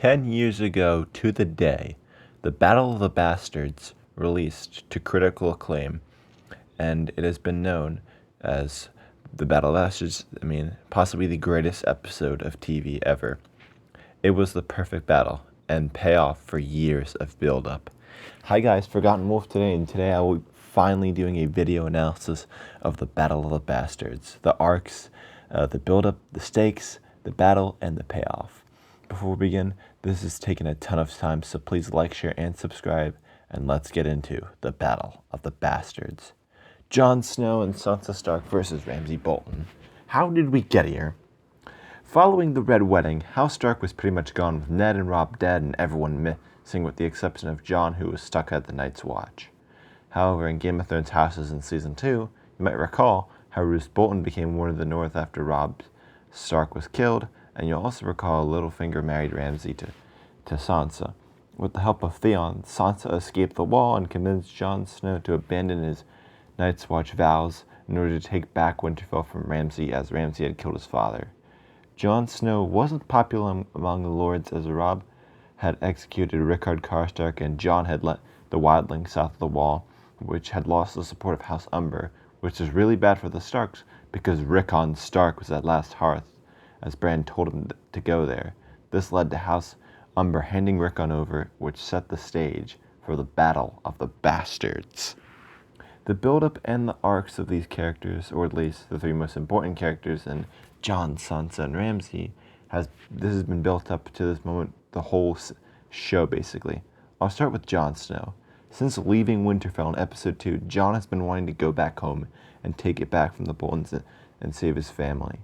10 years ago to the day, The Battle of the Bastards released to critical acclaim, and it has been known as The Battle of the Bastards, possibly the greatest episode of TV ever. It was the perfect battle and payoff for years of build-up. Hi guys, Forgotten Wolf today, and today I will be finally doing a video analysis of The Battle of the Bastards. The arcs, the build-up, the stakes, the battle, and the payoff. Before we begin, this has taken a ton of time, so please like, share, and subscribe, and let's get into The Battle of the Bastards. Jon Snow and Sansa Stark versus Ramsay Bolton. How did we get here? Following the Red Wedding, House Stark was pretty much gone with Ned and Robb dead and everyone missing with the exception of Jon, who was stuck at the Night's Watch. However, in Game of Thrones Houses in Season 2, you might recall how Roose Bolton became Lord of the North after Robb Stark was killed, and you'll also recall Littlefinger married Ramsay to Sansa. With the help of Theon, Sansa escaped the Wall and convinced Jon Snow to abandon his Night's Watch vows in order to take back Winterfell from Ramsay, as Ramsay had killed his father. Jon Snow wasn't popular among the lords, as Robb had executed Rickard Karstark and Jon had let the wildlings south of the Wall, which had lost the support of House Umber, which was really bad for the Starks because Rickon Stark was at last hearth, as Bran told him to go there. This led to House Umber handing Rickon over, which set the stage for the Battle of the Bastards. The build-up and the arcs of these characters, or at least the three most important characters in Jon, Sansa, and Ramsay, has been built up to this moment, the whole show basically. I'll start with Jon Snow. Since leaving Winterfell in Episode 2, Jon has been wanting to go back home and take it back from the Boltons and save his family.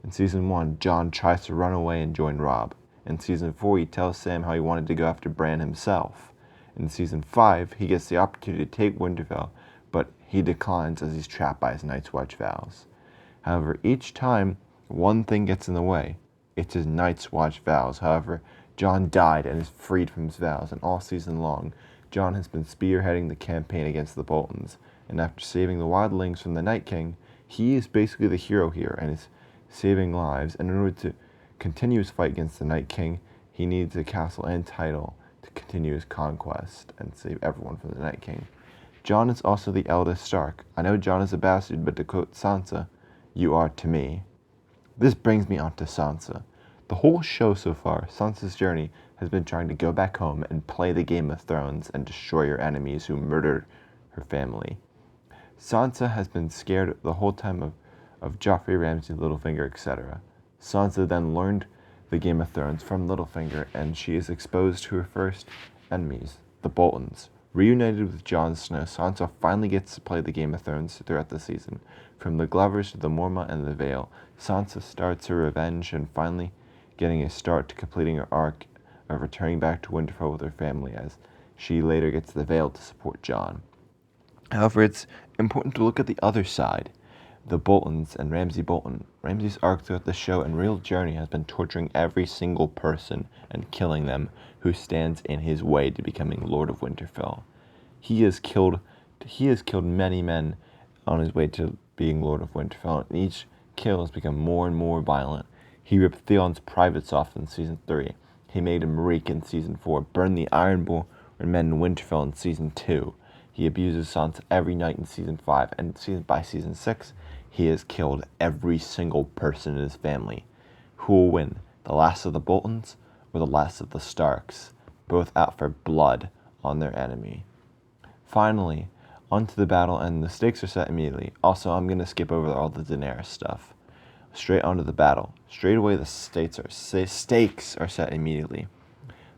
In Season 1, Jon tries to run away and join Robb. In Season 4, he tells Sam how he wanted to go after Bran himself. In Season 5, he gets the opportunity to take Winterfell, but he declines as he's trapped by his Night's Watch vows. However, each time, one thing gets in the way. It's his Night's Watch vows. However, Jon died and is freed from his vows, and all season long, Jon has been spearheading the campaign against the Boltons, and after saving the wildlings from the Night King, he is basically the hero here and is saving lives, and in order to continue his fight against the Night King, he needs a castle and title to continue his conquest and save everyone from the Night King. Jon is also the eldest Stark. I know Jon is a bastard, but to quote Sansa, "You are to me." This brings me on to Sansa. The whole show so far, Sansa's journey has been trying to go back home and play the Game of Thrones and destroy her enemies who murdered her family. Sansa has been scared the whole time of Joffrey, Ramsay, Littlefinger, etc. Sansa then learned the Game of Thrones from Littlefinger, and she is exposed to her first enemies, the Boltons. Reunited with Jon Snow, Sansa finally gets to play the Game of Thrones throughout the season. From the Glovers to the Mormont and the Vale, Sansa starts her revenge and finally getting a start to completing her arc of returning back to Winterfell with her family, as she later gets the Vale to support Jon. However, it's important to look at the other side, the Boltons and Ramsay Bolton. Ramsay's arc throughout the show and real journey has been torturing every single person and killing them who stands in his way to becoming Lord of Winterfell. He has killed many men on his way to being Lord of Winterfell, and each kill has become more and more violent. He ripped Theon's privates off in Season 3. He made him reek in Season 4, burned the Ironborn men in Winterfell in Season 2. He abuses Sansa every night in Season 5, and by Season 6, he has killed every single person in his family. Who will win, the last of the Boltons or the last of the Starks, both out for blood on their enemy? Finally, onto the battle, and the stakes are set immediately. Also, I'm going to skip over all the Daenerys stuff. Straight onto the battle. Straight away, the stakes are set immediately.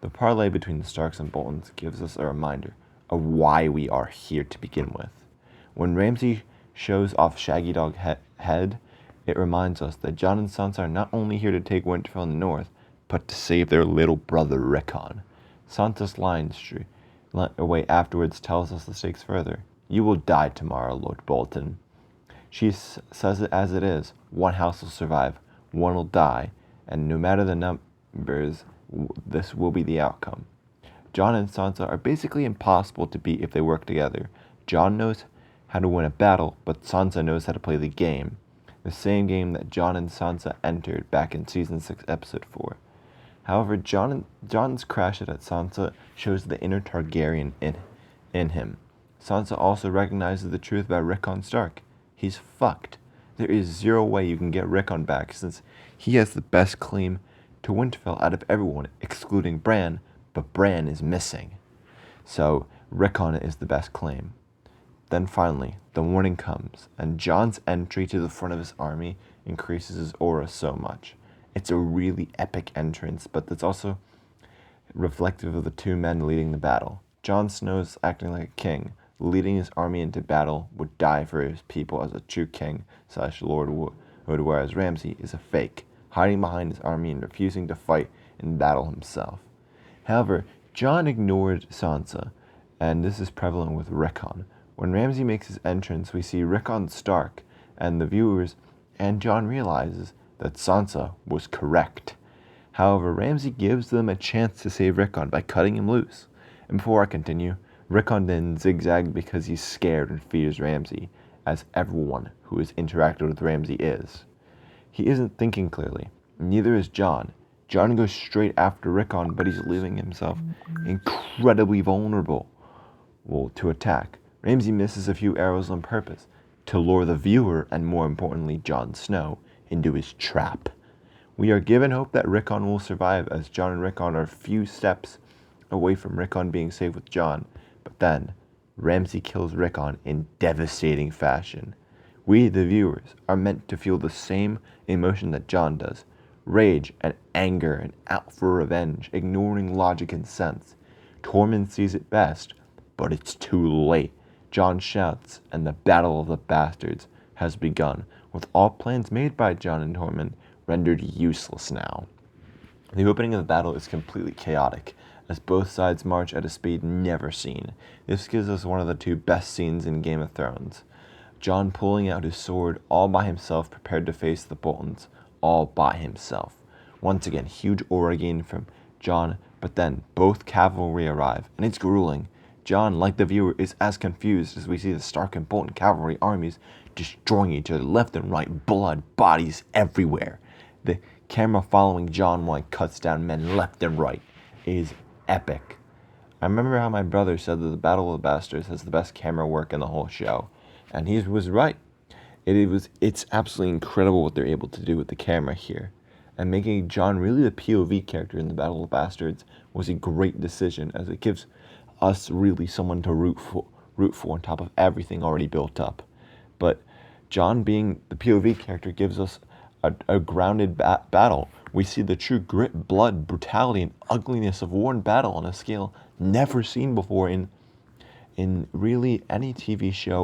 The parlay between the Starks and Boltons gives us a reminder of why we are here to begin with. When Ramsay shows off Shaggy Dog head, it reminds us that Jon and Sansa are not only here to take Winterfell in the north, but to save their little brother Rickon. Sansa's line away afterwards tells us the stakes further. "You will die tomorrow, Lord Bolton." She says it as it is. One house will survive, one will die, and no matter the numbers, this will be the outcome. Jon and Sansa are basically impossible to beat if they work together. Jon knows how to win a battle, but Sansa knows how to play the game. The same game that Jon and Sansa entered back in Season 6, Episode 4. However, Jon's crash at Sansa shows the inner Targaryen in him. Sansa also recognizes the truth about Rickon Stark. He's fucked. There is zero way you can get Rickon back, since he has the best claim to Winterfell out of everyone, excluding Bran, but Bran is missing. So Rickon is the best claim. Then finally, the morning comes, and Jon's entry to the front of his army increases his aura so much. It's a really epic entrance, but it's also reflective of the two men leading the battle. Jon Snow's acting like a king, leading his army into battle, would die for his people as a true king / Lord would, whereas Ramsay is a fake, hiding behind his army and refusing to fight in battle himself. However, Jon ignored Sansa, and this is prevalent with Rickon. When Ramsay makes his entrance, we see Rickon Stark, and the viewers, and Jon realizes that Sansa was correct. However, Ramsay gives them a chance to save Rickon by cutting him loose. And before I continue, Rickon then zigzagged because he's scared and fears Ramsay, as everyone who has interacted with Ramsay is. He isn't thinking clearly. Neither is Jon. Jon goes straight after Rickon, but he's leaving himself incredibly vulnerable to attack. Ramsay misses a few arrows on purpose to lure the viewer, and more importantly Jon Snow, into his trap. We are given hope that Rickon will survive, as Jon and Rickon are a few steps away from Rickon being safe with Jon, but then Ramsay kills Rickon in devastating fashion. We, the viewers, are meant to feel the same emotion that Jon does: rage and anger and out for revenge, ignoring logic and sense. Tormund sees it best, but it's too late. Jon shouts, and the Battle of the Bastards has begun, with all plans made by Jon and Tormund rendered useless now. The opening of the battle is completely chaotic, as both sides march at a speed never seen. This gives us one of the two best scenes in Game of Thrones. Jon pulling out his sword all by himself, prepared to face the Boltons all by himself. Once again, huge aura gain from Jon, but then both cavalry arrive, and it's grueling. Jon, like the viewer, is as confused as we see the Stark and Bolton cavalry armies destroying each other left and right, blood, bodies everywhere. The camera following Jon while he cuts down men left and right is epic. I remember how my brother said that the Battle of the Bastards has the best camera work in the whole show, and he was right. It's absolutely incredible what they're able to do with the camera here. And making Jon really the POV character in the Battle of the Bastards was a great decision, as it gives us really someone to root for on top of everything already built up. But Jon being the POV character gives us a grounded battle. We see the true grit, blood, brutality, and ugliness of war and battle on a scale never seen before in really any TV show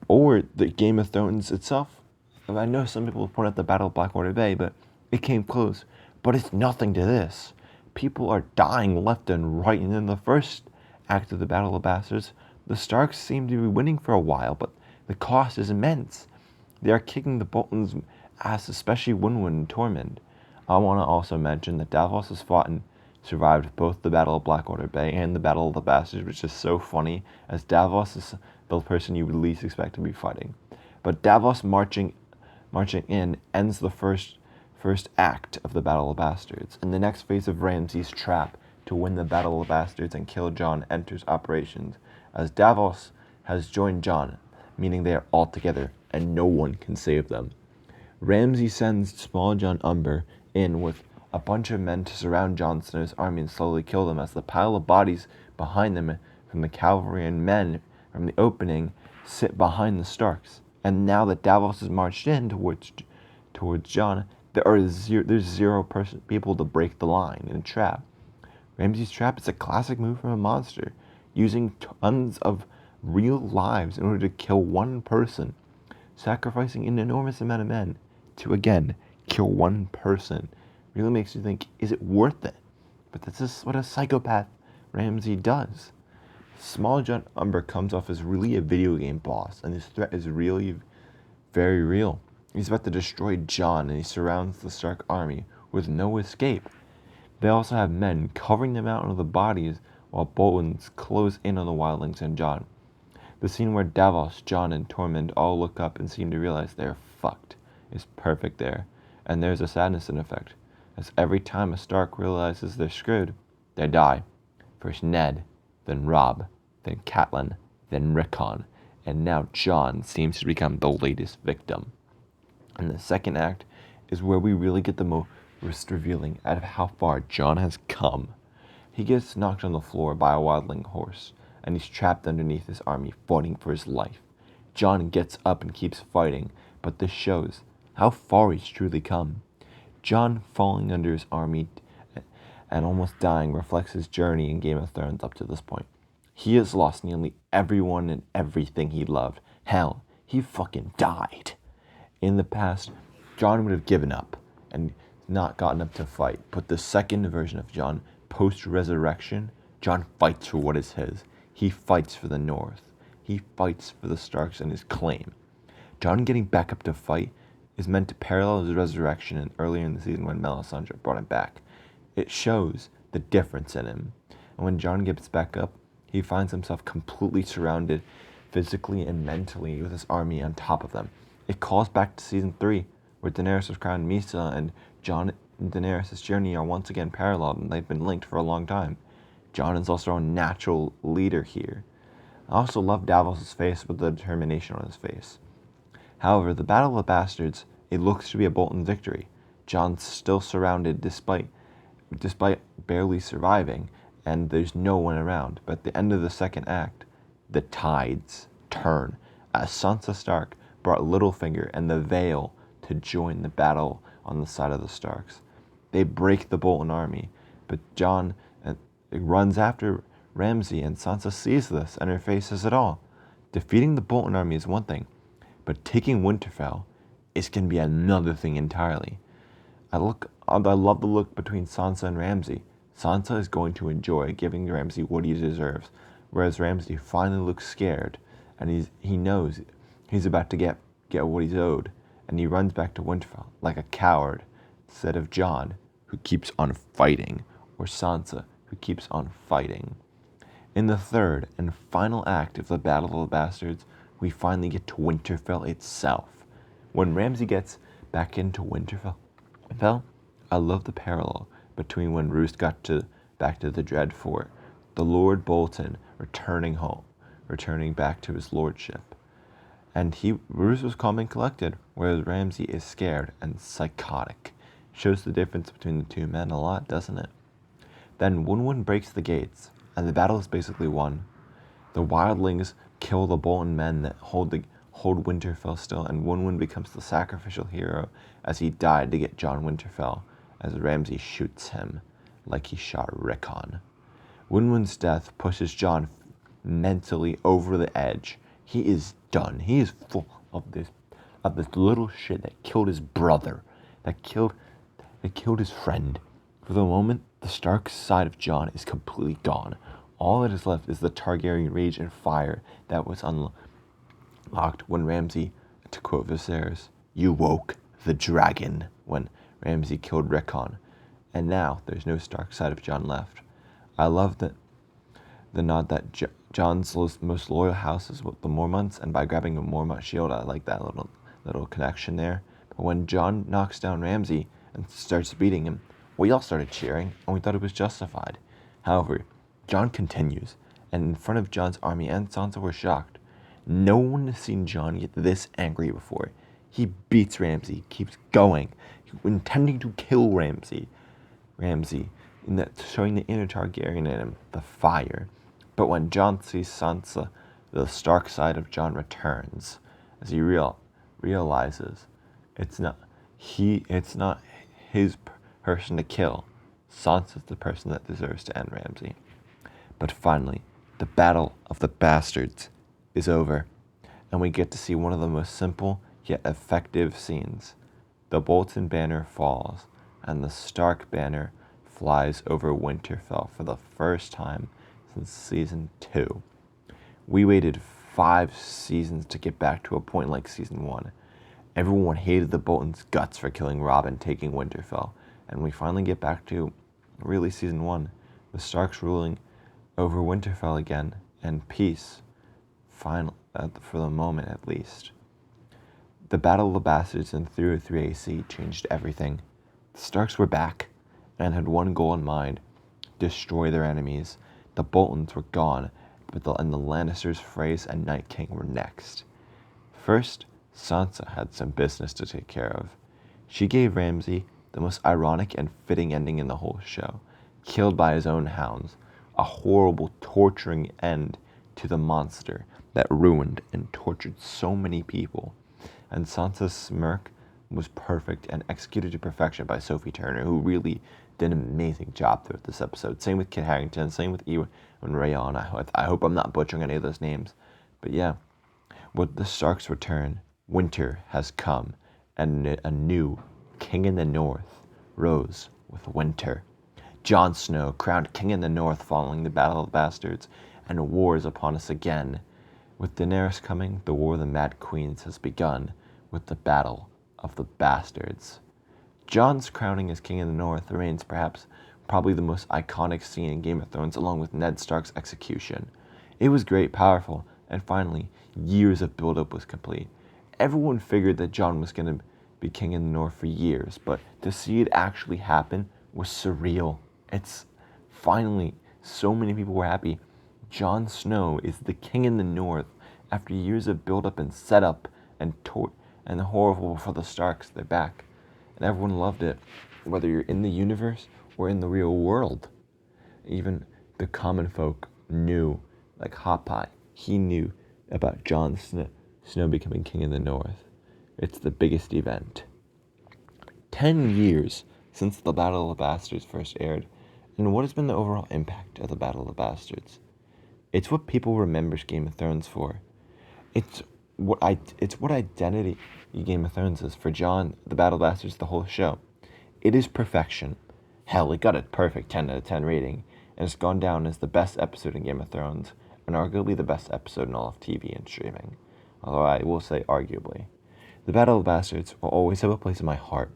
or the Game of Thrones itself. I know some people point out the Battle of Blackwater Bay, but it came close. But it's nothing to this. People are dying left and right, and in the first act of the Battle of Bastards, the Starks seem to be winning for a while, but the cost is immense. They are kicking the Boltons' ass, especially Wynwyn and Tormund. I want to also mention that Davos has fought and survived both the Battle of Blackwater Bay and the Battle of the Bastards, which is so funny, as Davos is the person you would least expect to be fighting. But Davos marching in ends the first act of the Battle of Bastards, and the next phase of Ramsay's trap to win the Battle of Bastards and kill Jon enters operations, as Davos has joined Jon, meaning they are all together and no one can save them. Ramsay sends Small John Umber in with a bunch of men to surround Jon Snow's army and slowly kill them, as the pile of bodies behind them from the cavalry and men from the opening sit behind the Starks. And now that Davos has marched in towards Jon, there's zero people to break the line in a trap. Ramsay's trap is a classic move from a monster, using tons of real lives in order to kill one person, sacrificing an enormous amount of men to again kill one person. Really makes you think, is it worth it? But this is what a psychopath Ramsay does. Small John Umber comes off as really a video game boss, and his threat is really very real. He's about to destroy Jon, and he surrounds the Stark army with no escape. They also have men covering the mountain of the bodies while Boltons close in on the wildlings and Jon. The scene where Davos, Jon, and Tormund all look up and seem to realize they're fucked is perfect there, and there's a sadness in effect, as every time a Stark realizes they're screwed, they die. First Ned, then Robb, then Catelyn, then Rickon, and now Jon seems to become the latest victim. And the second act is where we really get the most revealing out of how far Jon has come. He gets knocked on the floor by a wildling horse, and he's trapped underneath his army, fighting for his life. Jon gets up and keeps fighting, but this shows how far he's truly come. Jon falling under his army and almost dying reflects his journey in Game of Thrones up to this point. He has lost nearly everyone and everything he loved. Hell, he fucking died. In the past, Jon would have given up and not gotten up to fight, but the second version of Jon, post-resurrection, Jon fights for what is his. He fights for the North. He fights for the Starks and his claim. Jon getting back up to fight is meant to parallel his resurrection and earlier in the season when Melisandre brought him back. It shows the difference in him. And when Jon gets back up, he finds himself completely surrounded physically and mentally with his army on top of them. It calls back to season 3, where Daenerys was crowned Misa, and Jon and Daenerys' journey are once again paralleled, and they've been linked for a long time. Jon is also a natural leader here. I also love Davos' face with the determination on his face. However, the Battle of the Bastards, it looks to be a Bolton victory. Jon's still surrounded despite barely surviving, and there's no one around. But at the end of the second act, the tides turn as Sansa Stark brought Littlefinger and the Vale to join the battle on the side of the Starks. They break the Bolton army, but Jon runs after Ramsay, and Sansa sees this, and her face says it all. Defeating the Bolton army is one thing, but taking Winterfell is going to be another thing entirely. I love the look between Sansa and Ramsay. Sansa is going to enjoy giving Ramsay what he deserves, whereas Ramsay finally looks scared, and he knows he's about to get what he's owed, and he runs back to Winterfell like a coward, instead of Jon, who keeps on fighting, or Sansa, who keeps on fighting. In the third and final act of the Battle of the Bastards, we finally get to Winterfell itself. When Ramsay gets back into Winterfell, I love the parallel between when Roose got back to the Dreadfort, the Lord Bolton returning home, returning back to his lordship. And Roose was calm and collected, whereas Ramsay is scared and psychotic. Shows the difference between the two men a lot, doesn't it? Then Wynwyn breaks the gates, and the battle is basically won. The wildlings kill the Bolton men that hold Winterfell still, and Wynwyn becomes the sacrificial hero as he died to get Jon Winterfell, as Ramsay shoots him like he shot Rickon. Wynwyn's death pushes Jon mentally over the edge. He is done. He is full of this little shit that killed his brother, that killed his friend. For the moment, the Stark side of Jon is completely gone. All that is left is the Targaryen rage and fire that was unlocked when Ramsay, to quote Viserys, "You woke the dragon," when Ramsay killed Rickon. And now there's no Stark side of Jon left. I love the nod that Jon's most loyal house is with the Mormonts, and by grabbing a Mormont shield, I like that little connection there. But when Jon knocks down Ramsay and starts beating him, we all started cheering, and we thought it was justified. However, Jon continues, and in front of Jon's army and Sansa were shocked. No one has seen Jon get this angry before. He beats Ramsay, keeps going, intending to kill Ramsay, showing the inner Targaryen in him, the fire. But when Jon sees Sansa, the Stark side of Jon returns, as he realizes it's not his person to kill. Sansa's the person that deserves to end Ramsay. But finally, the Battle of the Bastards is over, and we get to see one of the most simple yet effective scenes. The Bolton banner falls, and the Stark banner flies over Winterfell for the first time since season 2. We waited 5 seasons to get back to a point like season 1. Everyone hated the Bolton's guts for killing Robb and taking Winterfell, and we finally get back to really season 1, with Starks ruling over Winterfell again, and peace, for the moment at least. The Battle of the Bastards in 303 AC changed everything. The Starks were back, and had one goal in mind: destroy their enemies. The Boltons were gone, and the Lannisters, Freys, and Night King were next. First, Sansa had some business to take care of. She gave Ramsay the most ironic and fitting ending in the whole show, killed by his own hounds, a horrible, torturing end to the monster that ruined and tortured so many people. And Sansa's smirk was perfect and executed to perfection by Sophie Turner, who really did an amazing job throughout this episode. Same with Kit Harington, same with Ewan and Rayon. I hope I'm not butchering any of those names. But yeah, with the Starks' return, winter has come, and a new King in the North rose with winter. Jon Snow, crowned King in the North following the Battle of the Bastards, and war is upon us again. With Daenerys coming, the War of the Mad Queens has begun with the Battle of the Bastards. Jon's crowning as King of the North remains probably the most iconic scene in Game of Thrones, along with Ned Stark's execution. It was great, powerful, and finally, years of build-up was complete. Everyone figured that Jon was going to be King in the North for years, but to see it actually happen was surreal. It's finally, so many people were happy. Jon Snow is the King in the North after years of build-up and setup and horrible for the Starks. They're back, and everyone loved it, whether you're in the universe or in the real world. Even the common folk knew, like Hot Pie, he knew about Jon Snow becoming King in the North. It's the biggest event. 10 years since the Battle of the Bastards first aired, and what has been the overall impact of the Battle of the Bastards? It's what people remember Game of Thrones for. It's what identity Game of Thrones is. For Jon, the Battle of the Bastards, the whole show. It is perfection. Hell, it got a perfect 10 out of 10 rating, and it's gone down as the best episode in Game of Thrones, and arguably the best episode in all of TV and streaming. Although I will say arguably. The Battle of the Bastards will always have a place in my heart.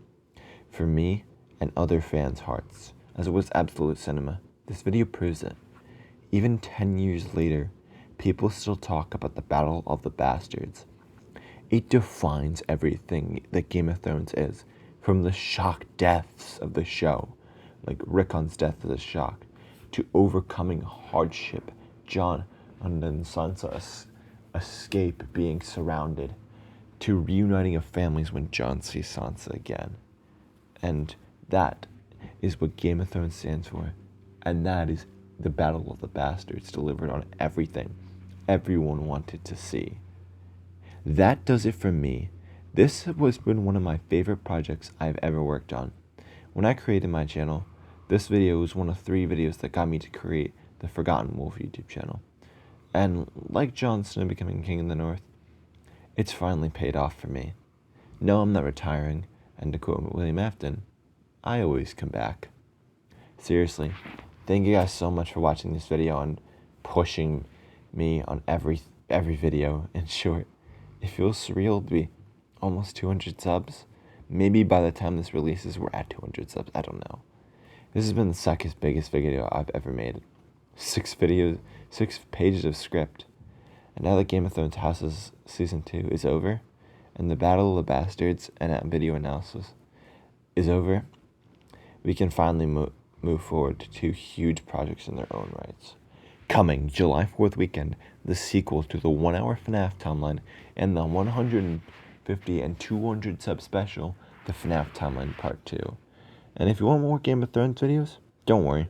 For me and other fans' hearts, as it was absolute cinema. This video proves it. Even 10 years later, people still talk about the Battle of the Bastards. It defines everything that Game of Thrones is, from the shock deaths of the show, like Rickon's death is a shock, to overcoming hardship, Jon and then Sansa escape being surrounded, to reuniting of families when Jon sees Sansa again. And that is what Game of Thrones stands for, and that is the Battle of the Bastards delivered on everything everyone wanted to see. That does it for me. This has been one of my favorite projects I've ever worked on. When I created my channel, this video was one of 3 videos that got me to create the Forgotten Wolf YouTube channel. And like Jon Snow becoming King in the North, it's finally paid off for me. No, I'm not retiring, and to quote William Afton, I always come back. Seriously, thank you guys so much for watching this video and pushing me on every video. In short, it feels surreal to be almost 200 subs. Maybe by the time this releases, we're at 200 subs. I don't know. This has been the second biggest video I've ever made. 6 pages of script. And now that Game of Thrones Houses Season 2 is over, and the Battle of the Bastards and that video analysis is over, we can finally move forward to 2 huge projects in their own rights. Coming July 4th weekend, the sequel to the 1-hour FNAF timeline and the 150 and 200 sub special, the FNAF timeline part 2. And if you want more Game of Thrones videos, don't worry.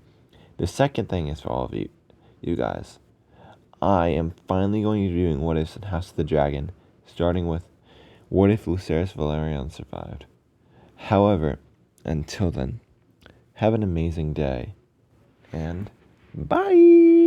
The second thing is for all of you guys. I am finally going to be doing What Ifs in House of the Dragon, starting with what if Lucerys Velaryon survived. However, until then, have an amazing day, and bye!